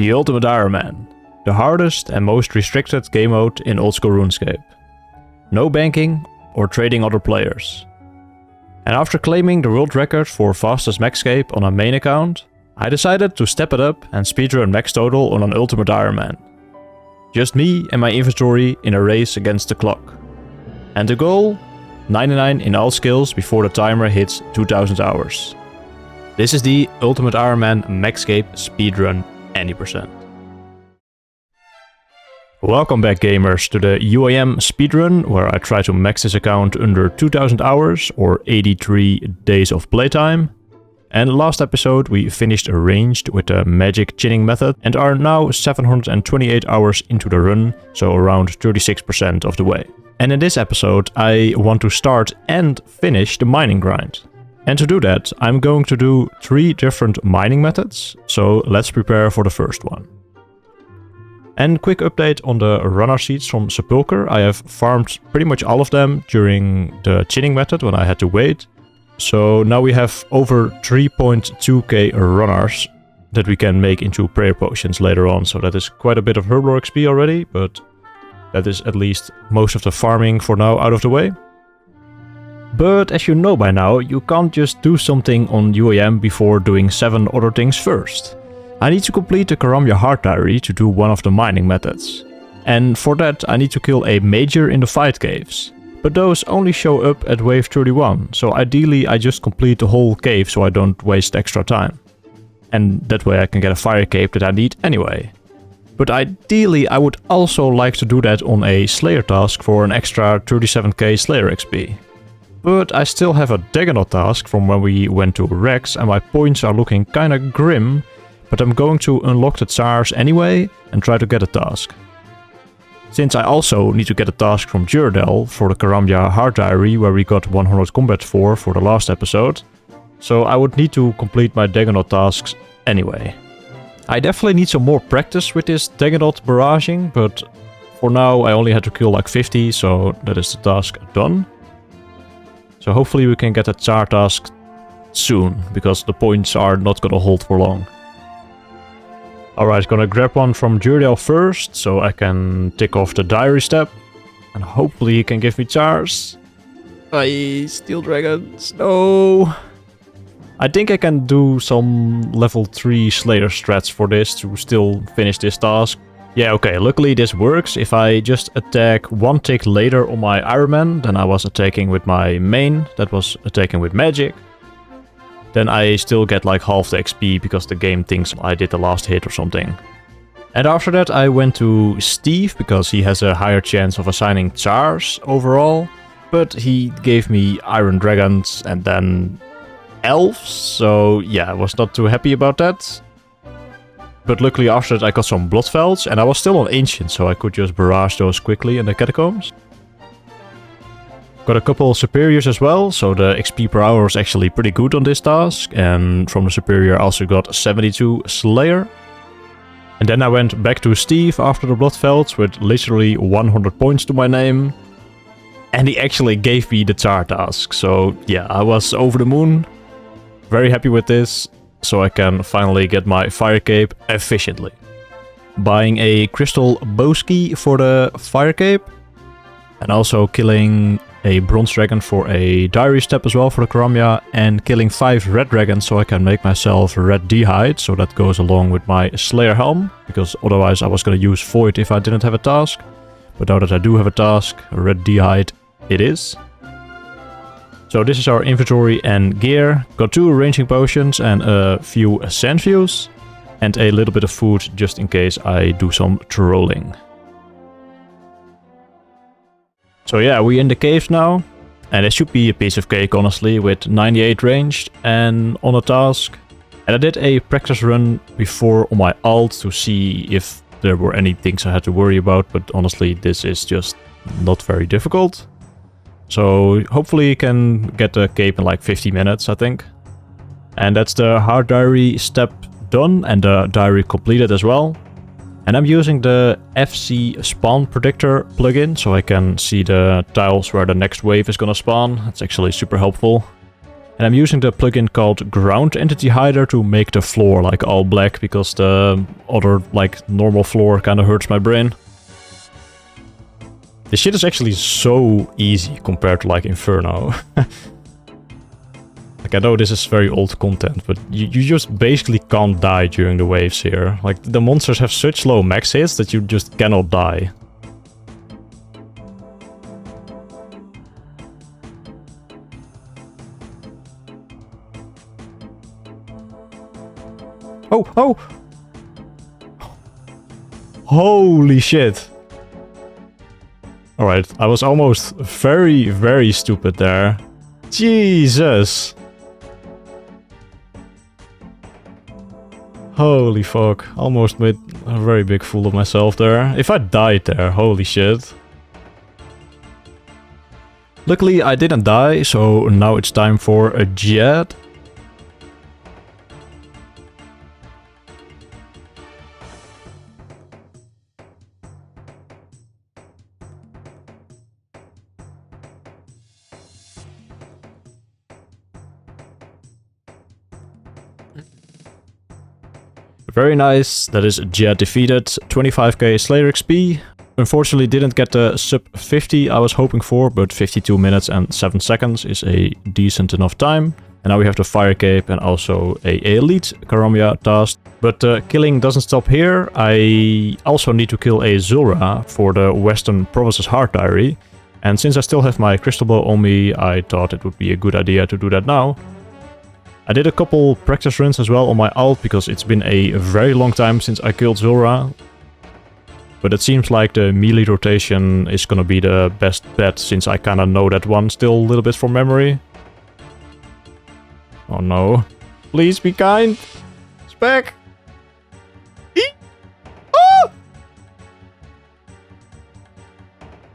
The Ultimate Iron Man, the hardest and most restricted game mode in old school RuneScape. No banking or trading other players. And after claiming the world record for fastest maxscape on a main account, I decided to step it up and speedrun max total on an Ultimate Iron Man. Just me and my inventory in a race against the clock. And the goal? 99 in all skills before the timer hits 2000 hours. This is the Ultimate Iron Man maxscape speedrun any %. Welcome back gamers to the UIM speedrun, where I try to max this account under 2000 hours or 83 days of playtime. And last episode we finished arranged with the magic chinning method and are now 728 hours into the run, so around 36% of the way. And in this episode I want to start and finish the mining grind. And to do that I'm going to do 3 different mining methods, so let's prepare for the first one. And quick update on the runner seeds from Sepulcher. I have farmed pretty much all of them during the chinning method when I had to wait. So now we have over 3.2k runners that we can make into prayer potions later on. So that is quite a bit of Herblore XP already, but that is at least most of the farming for now out of the way. But as you know by now, you can't just do something on UIM before doing 7 other things first. I need to complete the Karamja Heart Diary to do one of the mining methods. And for that I need to kill a major in the fight caves. But those only show up at wave 31, so ideally I just complete the whole cave so I don't waste extra time. And that way I can get a fire cape that I need anyway. But ideally I would also like to do that on a Slayer task for an extra 37k Slayer XP. But I still have a Dagonot task from when we went to Rex and my points are looking kinda grim, but I'm going to unlock the Tzhaars anyway and try to get a task. Since I also need to get a task from Tzhaar for the Karamja Heart Diary where we got 100 combat for the last episode, so I would need to complete my Dagonot tasks anyway. I definitely need some more practice with this Dagonot barraging, but for now I only had to kill like 50, so that is the task done. So hopefully we can get a Tzhaar task soon, because the points are not gonna hold for long. Alright, gonna grab one from Tzhaar first, so I can tick off the diary step. And hopefully he can give me Tzhaars. Aye, steel dragons, no! I think I can do some level 3 Slayer strats for this to still finish this task. Yeah, okay, luckily this works. If I just attack 1 tick later on my Iron Man than I was attacking with my main, that was attacking with magic, then I still get like half the XP because the game thinks I did the last hit or something. And after that I went to Steve because he has a higher chance of assigning Tzhaars overall, but he gave me Iron Dragons and then Elves, so yeah, I was not too happy about that. But luckily after that I got some Bloodvelds and I was still on Ancient, so I could just barrage those quickly in the Catacombs. Got a couple Superiors as well, so the XP per hour was actually pretty good on this task. And from the Superior I also got 72 Slayer. And then I went back to Steve after the Bloodvelds with literally 100 points to my name. And he actually gave me the Tzhaar task, so yeah, I was over the moon. Very happy with this, so I can finally get my fire cape efficiently. Buying a crystal bowski for the fire cape. And also killing a bronze dragon for a diary step as well for the Karamja. And killing 5 red dragons so I can make myself red d'hide. So that goes along with my Slayer helm. Because otherwise I was going to use Void if I didn't have a task. But now that I do have a task, red d'hide it is. So this is our inventory and gear. Got 2 ranging potions and a few sand fuse. And a little bit of food just in case I do some trolling. So yeah, we're in the caves now. And it should be a piece of cake honestly, with 98 ranged and on a task. And I did a practice run before on my alt to see if there were any things I had to worry about. But honestly this is just not very difficult. So hopefully you can get the cape in like 50 minutes, I think. And that's the Heart Diary step done and the diary completed as well. And I'm using the FC Spawn Predictor plugin, so I can see the tiles where the next wave is gonna spawn. That's actually super helpful. And I'm using the plugin called Ground Entity Hider to make the floor like all black, because the other like normal floor kind of hurts my brain. This shit is actually so easy compared to like Inferno. Like I know this is very old content, but you just basically can't die during the waves here. Like the monsters have such low max hits that you just cannot die. Oh, oh! Holy shit! Alright, I was almost very, very stupid there. Jesus! Holy fuck, almost made a very big fool of myself there. If I died there, holy shit. Luckily I didn't die, so now it's time for a jet. Very nice, that is Jet defeated, 25k Slayer XP. Unfortunately didn't get the sub 50 I was hoping for, but 52 minutes and 7 seconds is a decent enough time. And now we have the Fire Cape and also a Elite Karamia task. But killing doesn't stop here, I also need to kill a Zulrah for the Western Provinces Heart Diary. And since I still have my Crystal Bow on me, I thought it would be a good idea to do that now. I did a couple practice runs as well on my alt, because it's been a very long time since I killed Zulrah. But it seems like the melee rotation is gonna be the best bet, since I kinda know that one still a little bit from memory. Oh no. Please be kind! Spec!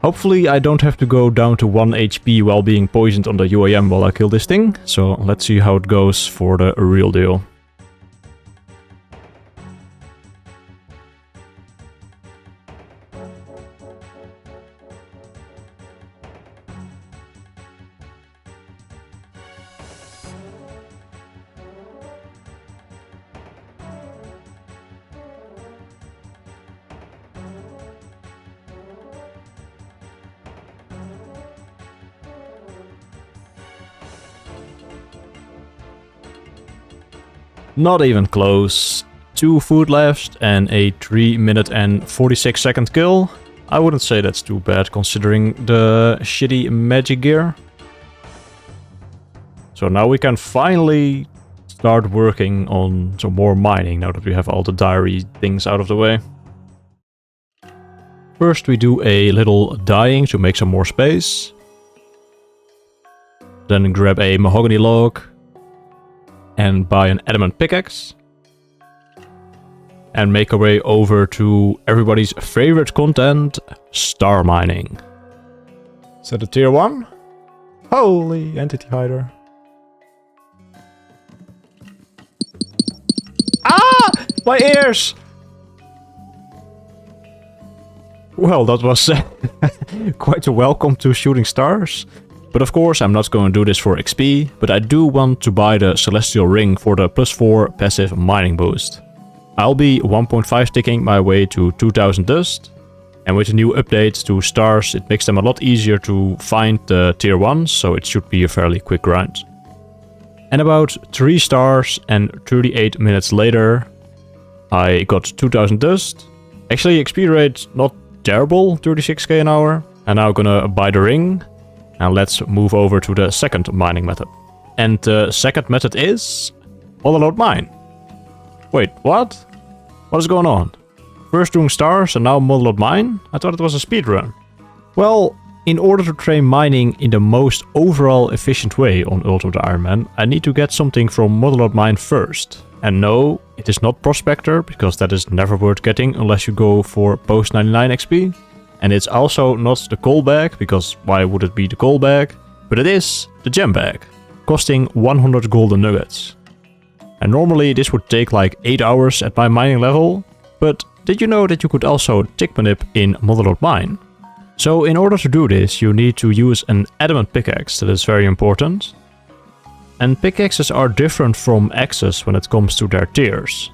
Hopefully I don't have to go down to 1 HP while being poisoned on the UIM while I kill this thing. So let's see how it goes for the real deal. Not even close. 2 food left and a 3 minute and 46 second kill. I wouldn't say that's too bad considering the shitty magic gear. So now we can finally start working on some more mining now that we have all the diary things out of the way. First we do a little dyeing to make some more space. Then grab a mahogany log. And buy an adamant pickaxe. And make our way over to everybody's favorite content, star mining. Is that a tier 1? Holy entity hider. Ah! My ears! Well, that was quite a welcome to shooting stars. But of course I'm not going to do this for XP, but I do want to buy the Celestial Ring for the +4 passive mining boost. I'll be 1.5 ticking my way to 2000 dust, and with the new updates to stars it makes them a lot easier to find the tier 1s, so it should be a fairly quick grind. And about 3 stars and 38 minutes later I got 2000 dust. Actually XP rate not terrible, 36k an hour. And now I'm gonna buy the ring. And let's move over to the second mining method. And the second method is Motherlode mine. Wait, what? What is going on? First doing stars and now Motherlode mine? I thought it was a speedrun. Well, in order to train mining in the most overall efficient way on Ultimate Iron Man, I need to get something from Motherlode mine first. And no, it is not Prospector, because that is never worth getting unless you go for post 99 XP. And it's also not the coal bag, because why would it be the coal bag? But it is the gem bag, costing 100 golden nuggets. And normally this would take like 8 hours at my mining level, but did you know that you could also tick manip in Motherlode mine? So in order to do this you need to use an adamant pickaxe, that is very important. And pickaxes are different from axes when it comes to their tiers.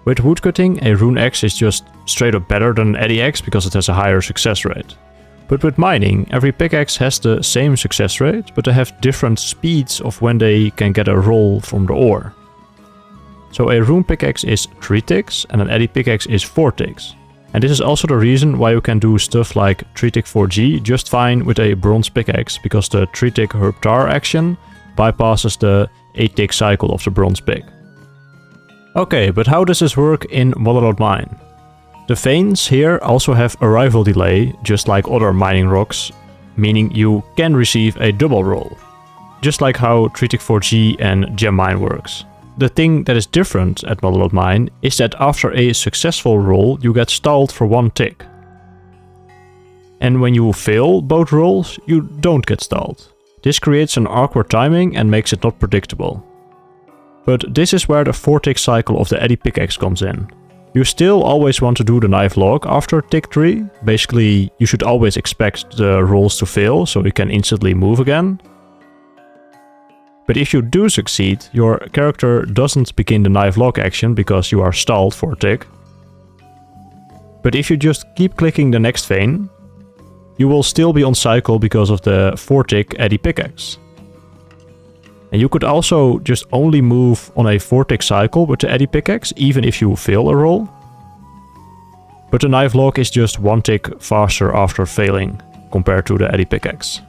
With woodcutting, a rune axe is just straight up better than an eddy axe because it has a higher success rate. But with mining, every pickaxe has the same success rate, but they have different speeds of when they can get a roll from the ore. So a rune pickaxe is 3 ticks and an eddy pickaxe is 4 ticks. And this is also the reason why you can do stuff like 3-tick 4G just fine with a bronze pickaxe, because the 3-tick herb Tzhaar action bypasses the 8-tick cycle of the bronze pick. Okay, but how does this work in Motherlode mine? The veins here also have arrival delay, just like other mining rocks, meaning you can receive a double roll. Just like how 3-tick 4G and gem mine works. The thing that is different at Motherlode mine is that after a successful roll you get stalled for 1 tick. And when you fail both rolls, you don't get stalled. This creates an awkward timing and makes it not predictable. But this is where the 4-tick cycle of the eddy pickaxe comes in. You still always want to do the knife log after tick 3. Basically, you should always expect the rolls to fail so you can instantly move again. But if you do succeed, your character doesn't begin the knife log action because you are stalled for a tick. But if you just keep clicking the next vein, you will still be on cycle because of the 4-tick eddy pickaxe. And you could also just only move on a 4-tick cycle with the eddy pickaxe, even if you fail a roll. But the knife log is just 1 tick faster after failing compared to the eddy pickaxe.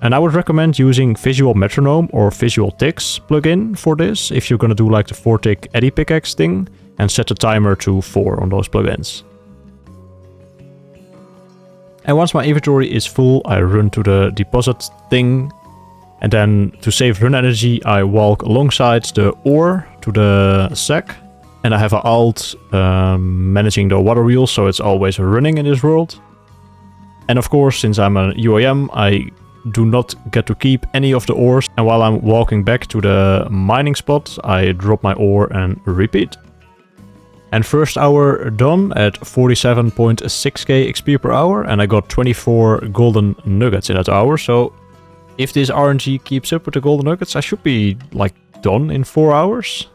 And I would recommend using Visual Metronome or Visual Ticks plugin for this if you're gonna do like the 4-tick eddy pickaxe thing, and set the timer to 4 on those plugins. And once my inventory is full, I run to the deposit thing, and then to save run energy I walk alongside the ore to the sack, and I have an alt managing the water wheel, so it's always running in this world. And of course, since I'm a UIM, I do not get to keep any of the ores, and while I'm walking back to the mining spot, I drop my ore and repeat. And first hour done at 47.6k XP per hour, and I got 24 golden nuggets in that hour, so if this RNG keeps up with the golden nuggets, I should be like done in 4 hours.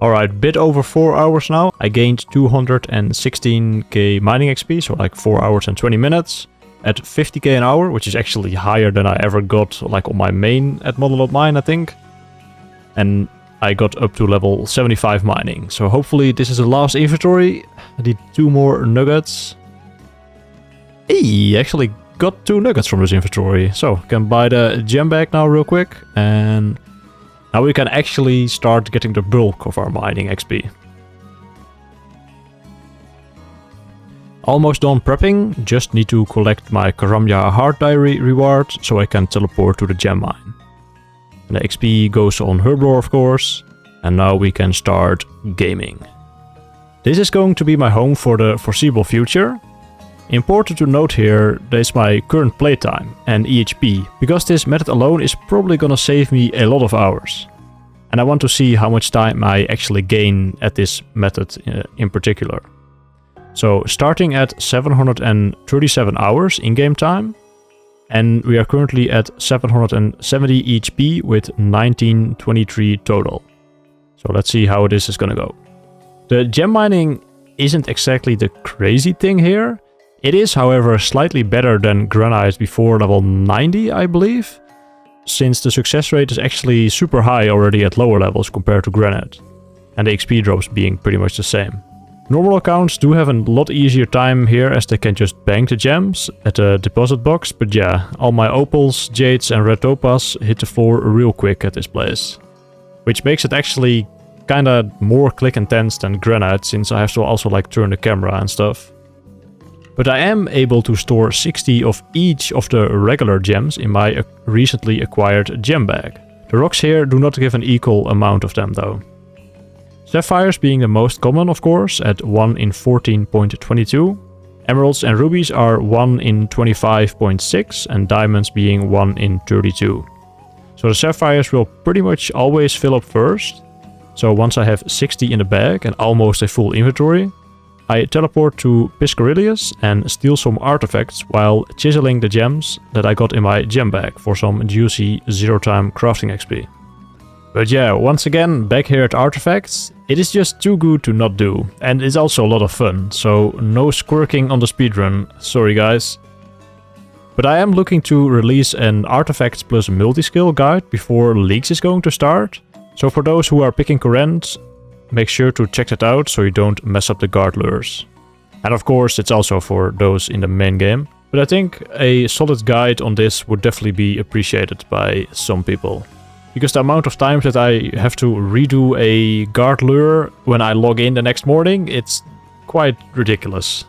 Alright, bit over 4 hours now. I gained 216k mining XP, so like 4 hours and 20 minutes. At 50k an hour, which is actually higher than I ever got like on my main at Motherlode mine, I think. And I got up to level 75 mining. So hopefully this is the last inventory. I need 2 more nuggets. Hey, actually got 2 nuggets from this inventory. So can buy the gem bag now real quick. And now we can actually start getting the bulk of our mining XP. Almost done prepping, just need to collect my Karamya Heart Diary reward so I can teleport to the gem mine. And the XP goes on Herblore of course, and now we can start gaming. This is going to be my home for the foreseeable future. Important to note here, that is my current playtime and EHP, because this method alone is probably gonna save me a lot of hours. And I want to see how much time I actually gain at this method in particular. So starting at 737 hours in-game time, and we are currently at 770 HP with 1923 total. So let's see how this is gonna go. The gem mining isn't exactly the crazy thing here. It is, however, slightly better than granite before level 90, I believe, since the success rate is actually super high already at lower levels compared to granite, and the XP drops being pretty much the same. Normal accounts do have a lot easier time here as they can just bank the gems at the deposit box, but yeah, all my opals, jades and red topaz hit the floor real quick at this place. Which makes it actually kinda more click intense than granite, since I have to also like turn the camera and stuff. But I am able to store 60 of each of the regular gems in my recently acquired gem bag. The rocks here do not give an equal amount of them though. Sapphires being the most common, of course, at 1 in 14.22. Emeralds and rubies are 1 in 25.6, and diamonds being 1 in 32. So the sapphires will pretty much always fill up first. So once I have 60 in the bag and almost a full inventory, I teleport to Piscarilius and steal some artifacts while chiseling the gems that I got in my gem bag for some juicy zero-time crafting XP. But yeah, once again, back here at Artifacts, it is just too good to not do, and it's also a lot of fun, so no squirking on the speedrun, sorry guys. But I am looking to release an Artifacts plus multi-skill guide before Leagues is going to start, so for those who are picking current, make sure to check that out so you don't mess up the guard lures. And of course, it's also for those in the main game, but I think a solid guide on this would definitely be appreciated by some people. Because the amount of times that I have to redo a guard lure when I log in the next morning, it's quite ridiculous.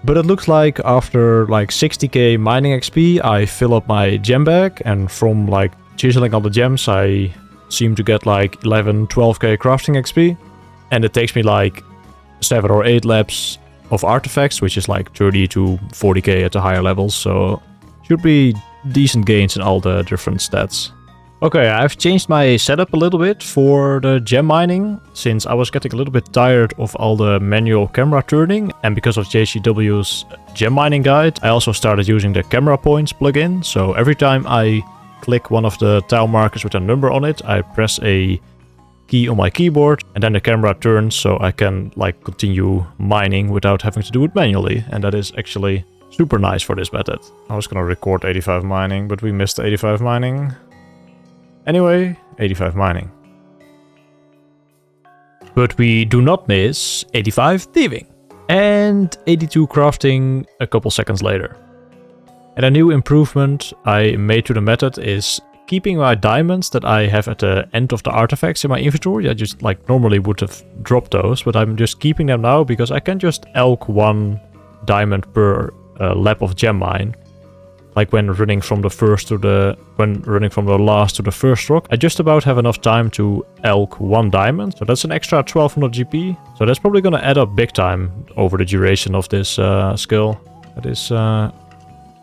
But it looks like after like 60k mining XP, I fill up my gem bag, and from like chiseling all the gems, I seem to get like 11-12k crafting XP. And it takes me like 7 or 8 laps of artifacts, which is like 30 to 40k at the higher levels, so should be decent gains in all the different stats. Okay, I've changed my setup a little bit for the gem mining, since I was getting a little bit tired of all the manual camera turning, and because of JCW's gem mining guide, I also started using the camera points plugin, so every time I click one of the tile markers with a number on it, I press a key on my keyboard, and then the camera turns so I can like continue mining without having to do it manually, and that is actually super nice for this method. I was gonna record 85 mining, but we missed 85 mining. Anyway, 85 mining. But we do not miss 85 thieving. And 82 crafting a couple seconds later. And a new improvement I made to the method is keeping my diamonds that I have at the end of the artifacts in my inventory. I just like normally would have dropped those, but I'm just keeping them now because I can just elk 1 diamond per lap of gem mine. Like when running from the last to the first rock, I just about have enough time to elk 1 diamond. So that's an extra 1200 GP. So that's probably gonna add up big time over the duration of this skill. That is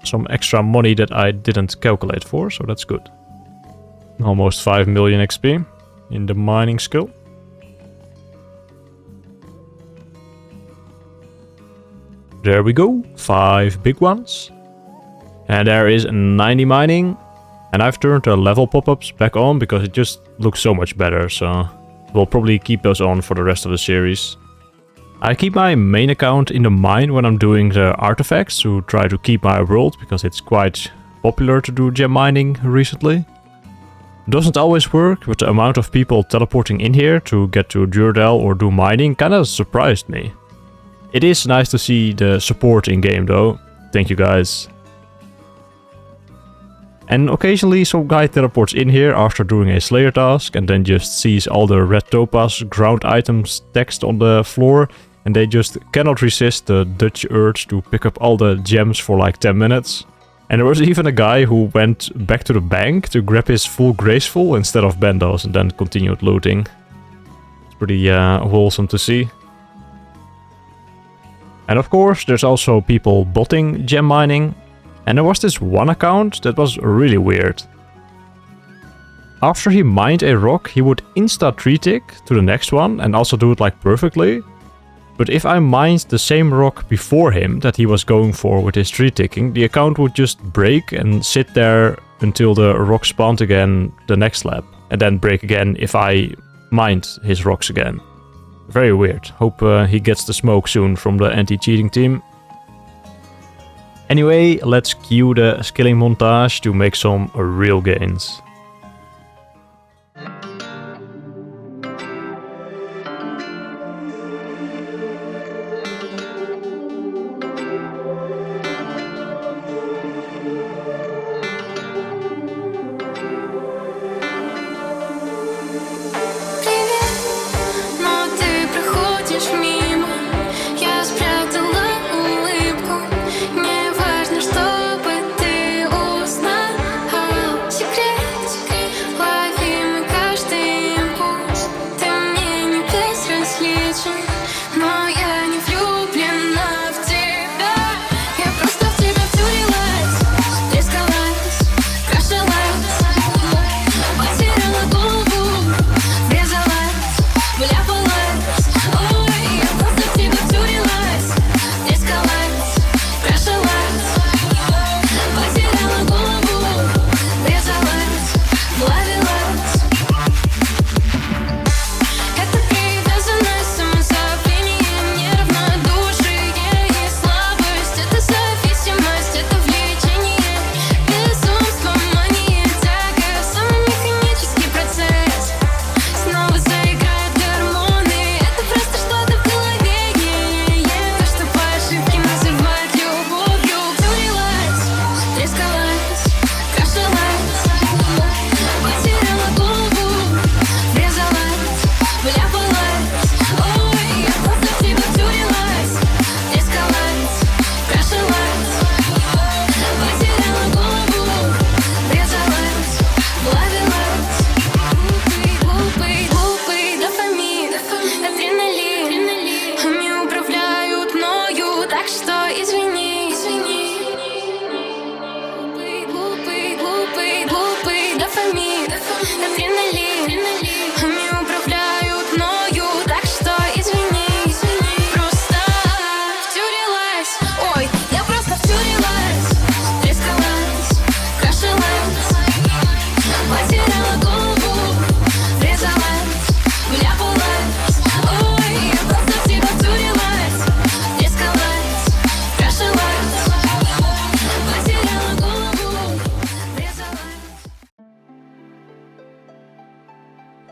some extra money that I didn't calculate for, so that's good. Almost 5 million XP in the mining skill. There we go, 5 big ones. And there is 90 mining, and I've turned the level pop-ups back on because it just looks so much better, so we'll probably keep those on for the rest of the series. I keep my main account in the mine when I'm doing the artifacts to try to keep my world, because it's quite popular to do gem mining recently. Doesn't always work, but the amount of people teleporting in here to get to Duradel or do mining kinda surprised me. It is nice to see the support in game though, thank you guys. And occasionally some guy teleports in here after doing a Slayer task and then just sees all the red topaz ground items text on the floor, and they just cannot resist the Dutch urge to pick up all the gems for like 10 minutes. And there was even a guy who went back to the bank to grab his full graceful instead of bandos and then continued looting. It's pretty wholesome to see. And of course there's also people botting gem mining. And there was this one account that was really weird. After he mined a rock, he would insta-tree tick to the next one and also do it like perfectly. But if I mined the same rock before him that he was going for with his tree ticking, the account would just break and sit there until the rock spawned again the next lap. And then break again if I mined his rocks again. Very weird. Hope he gets the smoke soon from the anti-cheating team. Anyway, let's cue the skilling montage to make some real gains. Секрет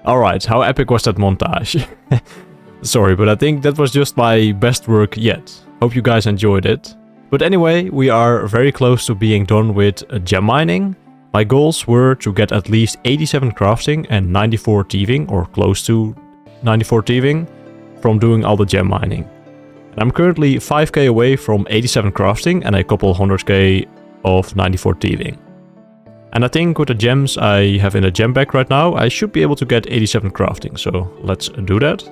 Alright, how epic was that montage? Sorry, but I think that was just my best work yet. Hope you guys enjoyed it. But anyway, we are very close to being done with gem mining. My goals were to get at least 87 crafting and 94 thieving, or close to 94 thieving, from doing all the gem mining. And I'm currently 5k away from 87 crafting and a couple 100k of 94 thieving. And I think with the gems I have in the gem bag right now, I should be able to get 87 crafting, so let's do that.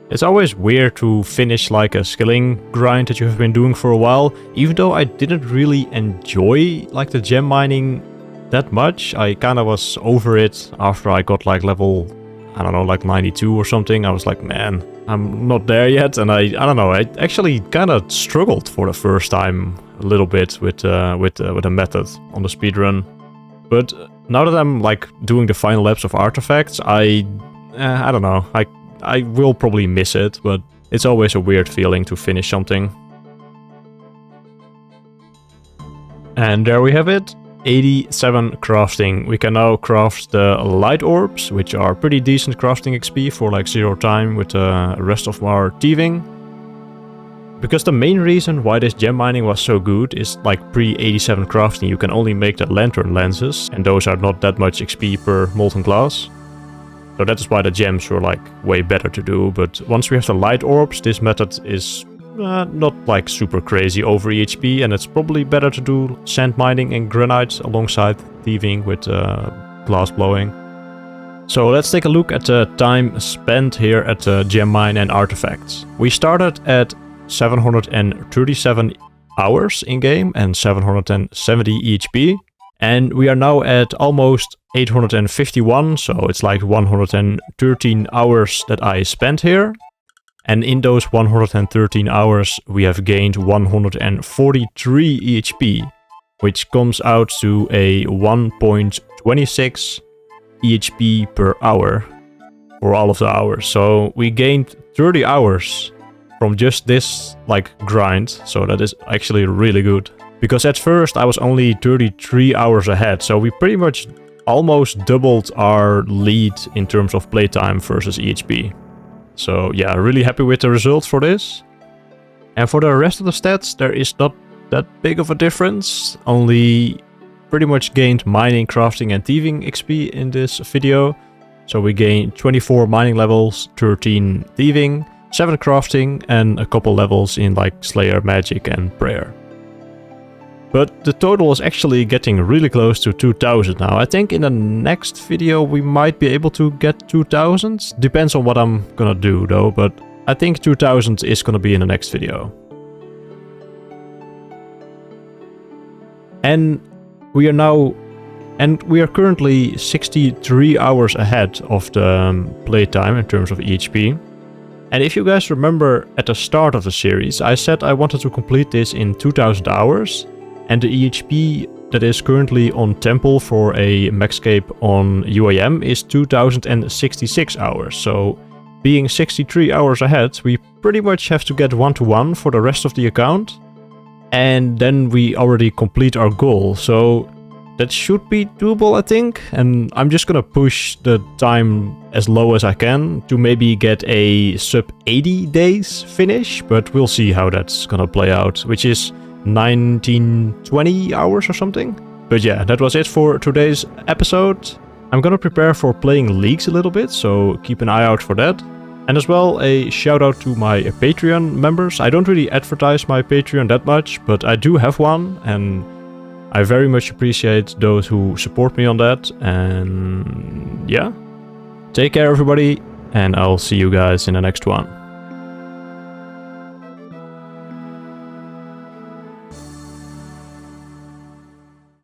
It's always weird to finish like a skilling grind that you have been doing for a while, even though I didn't really enjoy like the gem mining that much. I kind of was over it after I got like level, I don't know, like 92 or something. I was like, man, I'm not there yet, and I don't know, I actually kind of struggled for the first time a little bit with a method on the speedrun. But now that I'm like doing the final laps of artifacts, I don't know, I will probably miss it, but it's always a weird feeling to finish something. And there we have it, 87 crafting. We can now craft the light orbs, which are pretty decent crafting XP for like 0 time with the rest of our thieving. Because the main reason why this gem mining was so good is like pre-87 crafting you can only make the lantern lenses, and those are not that much XP per molten glass. So that is why the gems were like way better to do, but once we have the light orbs, this method is not like super crazy over EHP, and it's probably better to do sand mining and granite alongside thieving with glass blowing. So let's take a look at the time spent here at the gem mine and artifacts. We started at 737 hours in game and 770 EHP. And we are now at almost 851, so it's like 113 hours that I spent here. And in those 113 hours we have gained 143 EHP, which comes out to a 1.26 EHP per hour for all of the hours. So we gained 30 hours from just this like grind, so that is actually really good. Because at first I was only 33 hours ahead, so we pretty much almost doubled our lead in terms of playtime versus EHP. So yeah, really happy with the results for this. And for the rest of the stats, there is not that big of a difference. Only pretty much gained mining, crafting and thieving XP in this video. So we gained 24 mining levels, 13 thieving, 7 crafting and a couple levels in like Slayer, Magic and Prayer. But the total is actually getting really close to 2000 now. I think in the next video we might be able to get 2000. Depends on what I'm gonna do though, but I think 2000 is gonna be in the next video. And we are currently 63 hours ahead of the playtime in terms of EHP. And if you guys remember at the start of the series, I said I wanted to complete this in 2000 hours. And the EHP that is currently on Temple for a Maxscape on UIM is 2066 hours. So being 63 hours ahead, we pretty much have to get 1-to-1 for the rest of the account. And then we already complete our goal. So that should be doable, I think. And I'm just gonna push the time as low as I can to maybe get a sub 80 days finish. But we'll see how that's gonna play out, which is 19-20 hours or something. But yeah, that was it for today's episode. I'm gonna prepare for playing leagues a little bit, so keep an eye out for that. And as well, a shout out to my Patreon members. I don't really advertise my Patreon that much, but I do have one, and I very much appreciate those who support me on that. And yeah, take care everybody, and I'll see you guys in the next one.